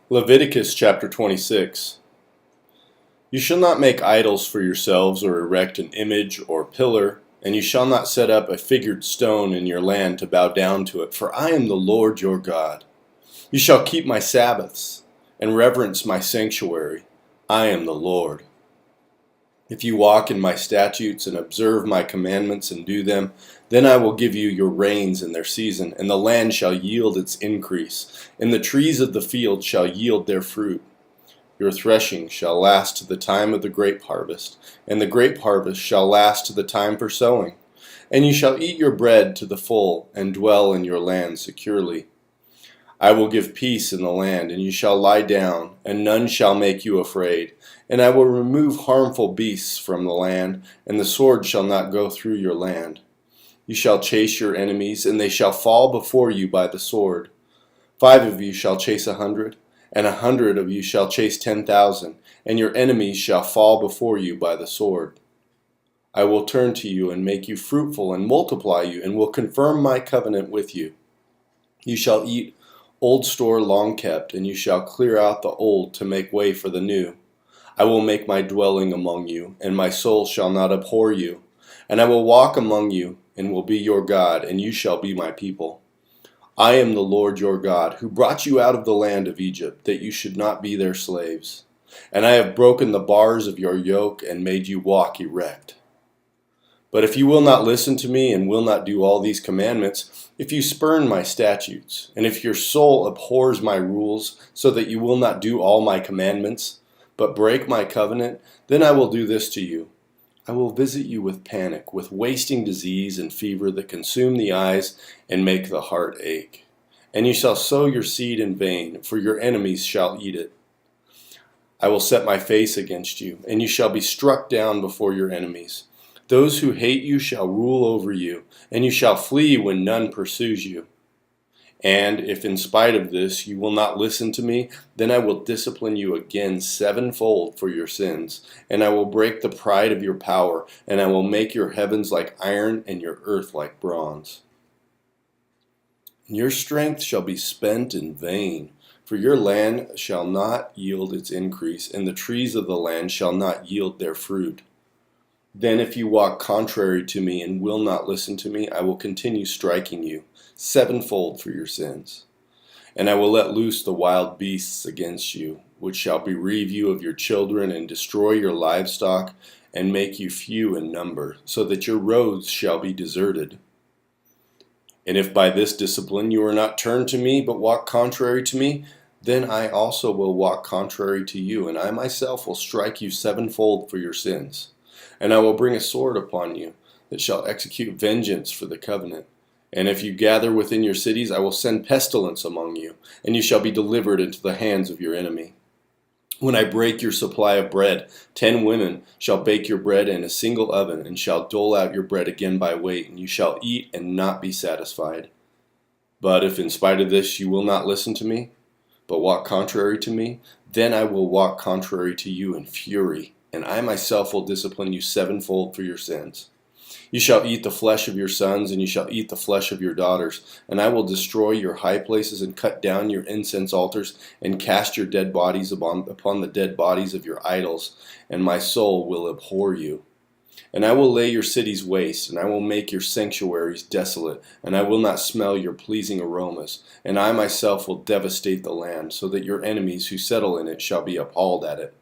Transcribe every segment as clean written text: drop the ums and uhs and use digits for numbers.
Leviticus chapter 26. You shall not make idols for yourselves or erect an image or pillar, and you shall not set up a figured stone in your land to bow down to it, for I am the Lord your God. You shall keep my Sabbaths and reverence my sanctuary. I am the Lord. If you walk in my statutes and observe my commandments and do them, then I will give you your rains in their season, and the land shall yield its increase, and the trees of the field shall yield their fruit. Your threshing shall last to the time of the grape harvest, and the grape harvest shall last to the time for sowing. And you shall eat your bread to the full, and dwell in your land securely. I will give peace in the land, and you shall lie down, and none shall make you afraid. And I will remove harmful beasts from the land, and the sword shall not go through your land. You shall chase your enemies, and they shall fall before you by the sword. 5 of you shall chase 100, and 100 of you shall chase 10,000, and your enemies shall fall before you by the sword. I will turn to you and make you fruitful and multiply you, and will confirm my covenant with you. You shall eat old store long kept, and you shall clear out the old to make way for the new. I will make my dwelling among you, and my soul shall not abhor you. And I will walk among you, and will be your God, and you shall be my people. I am the Lord your God, who brought you out of the land of Egypt, that you should not be their slaves. And I have broken the bars of your yoke, and made you walk erect. But if you will not listen to me, and will not do all these commandments, if you spurn my statutes, and if your soul abhors my rules, so that you will not do all my commandments, but break my covenant, then I will do this to you. I will visit you with panic, with wasting disease and fever that consume the eyes and make the heart ache. And you shall sow your seed in vain, for your enemies shall eat it. I will set my face against you, and you shall be struck down before your enemies. Those who hate you shall rule over you, and you shall flee when none pursues you. And if in spite of this you will not listen to me, then I will discipline you again sevenfold for your sins, and I will break the pride of your power, and I will make your heavens like iron and your earth like bronze. Your strength shall be spent in vain, for your land shall not yield its increase, and the trees of the land shall not yield their fruit. Then if you walk contrary to me and will not listen to me, I will continue striking you sevenfold for your sins. And I will let loose the wild beasts against you, which shall bereave you of your children and destroy your livestock and make you few in number, so that your roads shall be deserted. And if by this discipline you are not turned to me, but walk contrary to me, then I also will walk contrary to you, and I myself will strike you sevenfold for your sins. And I will bring a sword upon you that shall execute vengeance for the covenant. And if you gather within your cities, I will send pestilence among you, and you shall be delivered into the hands of your enemy. When I break your supply of bread, 10 women shall bake your bread in a single oven, and shall dole out your bread again by weight, and you shall eat and not be satisfied. But if in spite of this you will not listen to me, but walk contrary to me, then I will walk contrary to you in fury, and I myself will discipline you sevenfold for your sins. You shall eat the flesh of your sons, and you shall eat the flesh of your daughters, and I will destroy your high places and cut down your incense altars, and cast your dead bodies upon the dead bodies of your idols, and my soul will abhor you. And I will lay your cities waste, and I will make your sanctuaries desolate, and I will not smell your pleasing aromas, and I myself will devastate the land, so that your enemies who settle in it shall be appalled at it.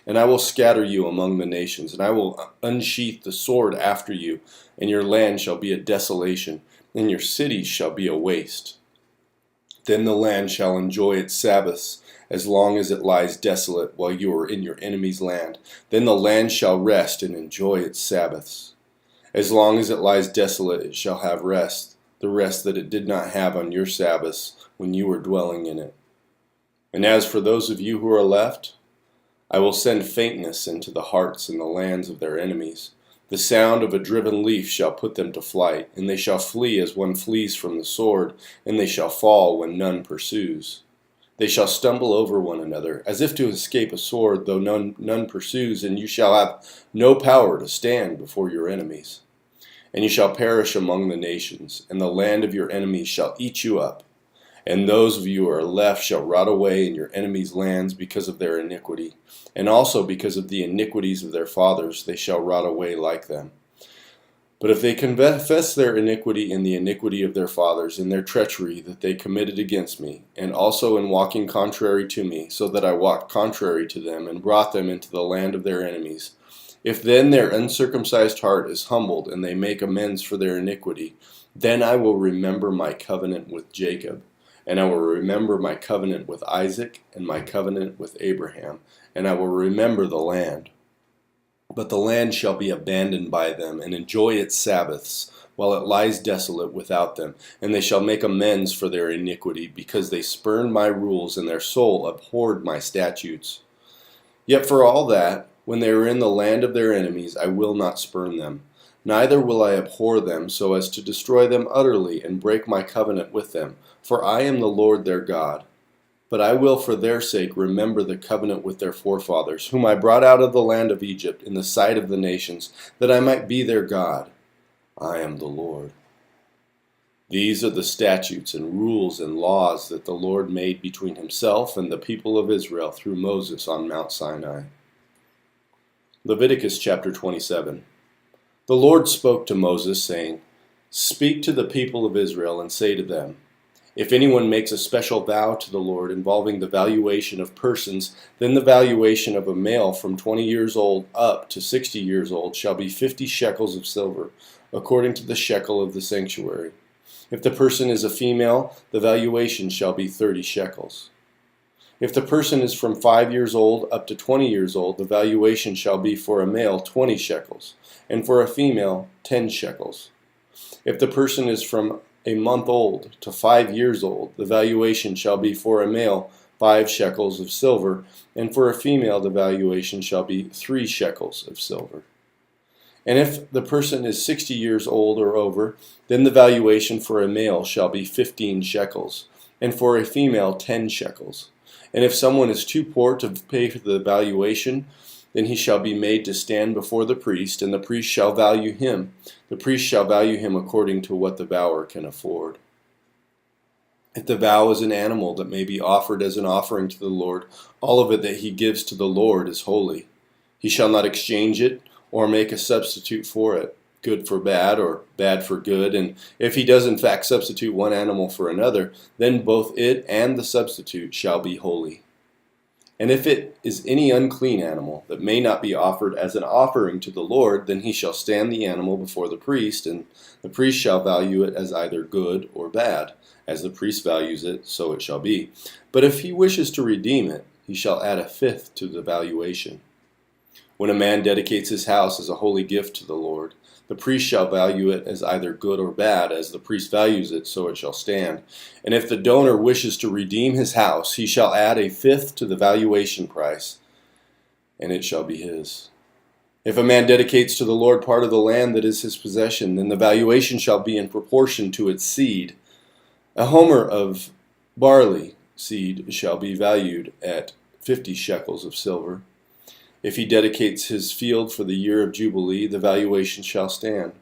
And I will scatter you among the nations, and I will unsheath the sword after you, and your land shall be a desolation, and your cities shall be a waste. Then the land shall enjoy its Sabbaths, as long as it lies desolate while you are in your enemy's land. Then the land shall rest and enjoy its Sabbaths. As long as it lies desolate, it shall have rest, the rest that it did not have on your Sabbaths when you were dwelling in it. And as for those of you who are left, I will send faintness into the hearts and the lands of their enemies. The sound of a driven leaf shall put them to flight, and they shall flee as one flees from the sword, and they shall fall when none pursues. They shall stumble over one another, as if to escape a sword, though none pursues, and you shall have no power to stand before your enemies. And you shall perish among the nations, and the land of your enemies shall eat you up. And those of you who are left shall rot away in your enemies' lands because of their iniquity, and also because of the iniquities of their fathers, they shall rot away like them. But if they confess their iniquity in the iniquity of their fathers, in their treachery that they committed against me, and also in walking contrary to me, so that I walked contrary to them, and brought them into the land of their enemies, if then their uncircumcised heart is humbled, and they make amends for their iniquity, then I will remember my covenant with Jacob, and I will remember my covenant with Isaac, and my covenant with Abraham, and I will remember the land. But the land shall be abandoned by them, and enjoy its Sabbaths, while it lies desolate without them. And they shall make amends for their iniquity, because they spurned my rules, and their soul abhorred my statutes. Yet for all that, when they are in the land of their enemies, I will not spurn them. Neither will I abhor them, so as to destroy them utterly, and break my covenant with them. For I am the Lord their God. But I will for their sake remember the covenant with their forefathers, whom I brought out of the land of Egypt in the sight of the nations, that I might be their God. I am the Lord. These are the statutes and rules and laws that the Lord made between himself and the people of Israel through Moses on Mount Sinai. Leviticus chapter 27. The Lord spoke to Moses, saying, Speak to the people of Israel and say to them, If anyone makes a special vow to the Lord involving the valuation of persons, then the valuation of a male from 20 years old up to 60 years old shall be 50 shekels of silver, according to the shekel of the sanctuary. If the person is a female, the valuation shall be 30 shekels. If the person is from 5 years old up to 20 years old, the valuation shall be for a male 20 shekels, and for a female 10 shekels. If the person is from a month old to 5 years old, the valuation shall be for a male 5 shekels of silver, and for a female the valuation shall be 3 shekels of silver. And if the person is 60 years old or over, then the valuation for a male shall be 15 shekels, and for a female 10 shekels. And if someone is too poor to pay for the valuation, then he shall be made to stand before the priest, and the priest shall value him. The priest shall value him according to what the vower can afford. If the vow is an animal that may be offered as an offering to the Lord, all of it that he gives to the Lord is holy. He shall not exchange it or make a substitute for it, good for bad or bad for good. And if he does in fact substitute one animal for another, then both it and the substitute shall be holy. And if it is any unclean animal that may not be offered as an offering to the Lord, then he shall stand the animal before the priest, and the priest shall value it as either good or bad. As the priest values it, so it shall be. But if he wishes to redeem it, he shall add a fifth to the valuation. When a man dedicates his house as a holy gift to the Lord, the priest shall value it as either good or bad. As the priest values it, so it shall stand. And if the donor wishes to redeem his house, he shall add a fifth to the valuation price, and it shall be his. If a man dedicates to the Lord part of the land that is his possession, then the valuation shall be in proportion to its seed. A homer of barley seed shall be valued at 50 shekels of silver. If he dedicates his field for the year of Jubilee, the valuation shall stand.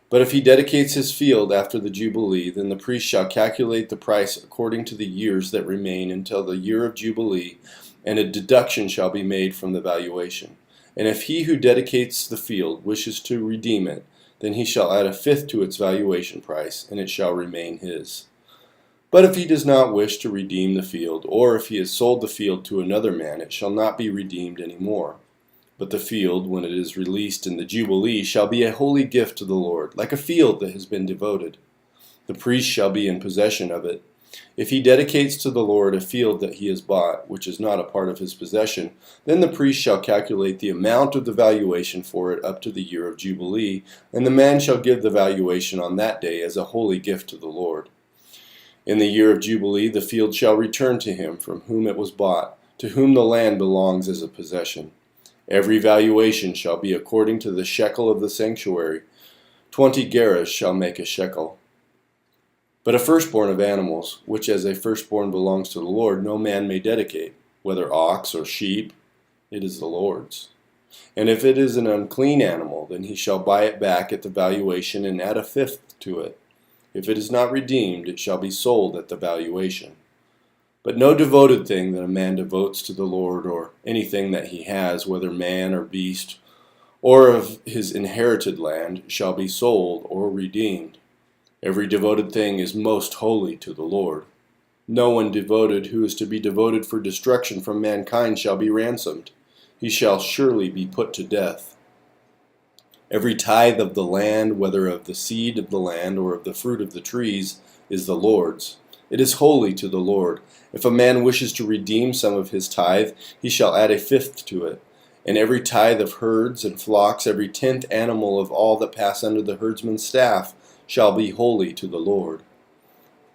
But if he dedicates his field after the Jubilee, then the priest shall calculate the price according to the years that remain until the year of Jubilee, and a deduction shall be made from the valuation. And if he who dedicates the field wishes to redeem it, then he shall add a fifth to its valuation price, and it shall remain his. But if he does not wish to redeem the field, or if he has sold the field to another man, it shall not be redeemed any more. But the field, when it is released in the Jubilee, shall be a holy gift to the Lord, like a field that has been devoted. The priest shall be in possession of it. If he dedicates to the Lord a field that he has bought, which is not a part of his possession, then the priest shall calculate the amount of the valuation for it up to the year of Jubilee, and the man shall give the valuation on that day as a holy gift to the Lord. In the year of Jubilee, the field shall return to him from whom it was bought, to whom the land belongs as a possession. Every valuation shall be according to the shekel of the sanctuary. 20 gerahs shall make a shekel. But a firstborn of animals, which as a firstborn belongs to the Lord, no man may dedicate, whether ox or sheep, it is the Lord's. And if it is an unclean animal, then he shall buy it back at the valuation and add a fifth to it. If it is not redeemed, it shall be sold at the valuation. But no devoted thing that a man devotes to the Lord, or anything that he has, whether man or beast, or of his inherited land, shall be sold or redeemed. Every devoted thing is most holy to the Lord. No one devoted who is to be devoted for destruction from mankind shall be ransomed. He shall surely be put to death. Every tithe of the land, whether of the seed of the land or of the fruit of the trees, is the Lord's. It is holy to the Lord. If a man wishes to redeem some of his tithe, he shall add a fifth to it. And every tithe of herds and flocks, every 10th animal of all that pass under the herdsman's staff, shall be holy to the Lord.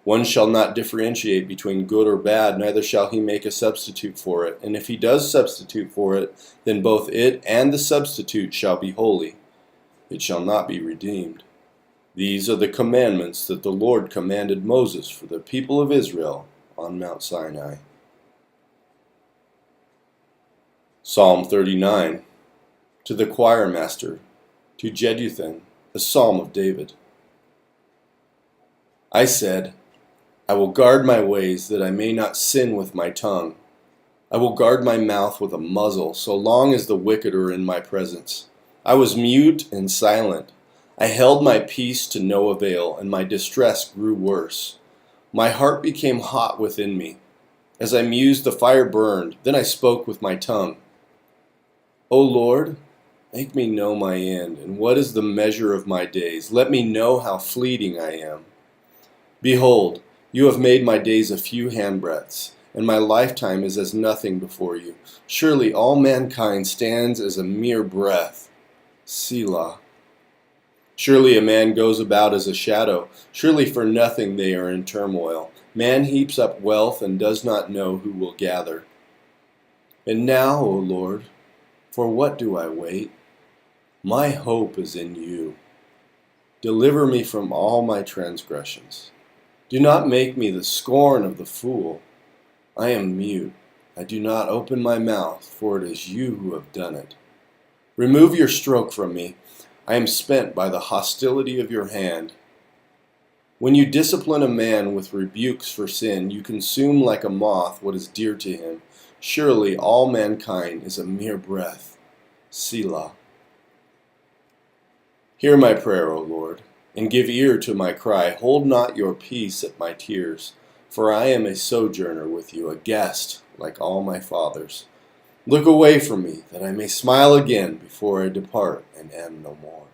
One shall not differentiate between good or bad, neither shall he make a substitute for it. And if he does substitute for it, then both it and the substitute shall be holy. It shall not be redeemed. These are the commandments that the Lord commanded Moses for the people of Israel on Mount Sinai. Psalm 39. To the choir master, to Jeduthun, a psalm of David. I said, I will guard my ways, that I may not sin with my tongue. I will guard my mouth with a muzzle, so long as the wicked are in my presence. I was mute and silent. I held my peace to no avail, and my distress grew worse. My heart became hot within me. As I mused, the fire burned. Then I spoke with my tongue. O Lord, make me know my end, and what is the measure of my days. Let me know how fleeting I am. Behold, you have made my days a few handbreadths, and my lifetime is as nothing before you. Surely all mankind stands as a mere breath. Selah. Surely a man goes about as a shadow. Surely for nothing they are in turmoil. Man heaps up wealth and does not know who will gather. And now, O Lord, for what do I wait? My hope is in you. Deliver me from all my transgressions. Do not make me the scorn of the fool. I am mute. I do not open my mouth, for it is you who have done it. Remove your stroke from me. I am spent by the hostility of your hand. When you discipline a man with rebukes for sin, you consume like a moth what is dear to him. Surely all mankind is a mere breath. Selah. Hear my prayer, O Lord, and give ear to my cry. Hold not your peace at my tears, for I am a sojourner with you, a guest like all my fathers. Look away from me, that I may smile again before I depart and am no more.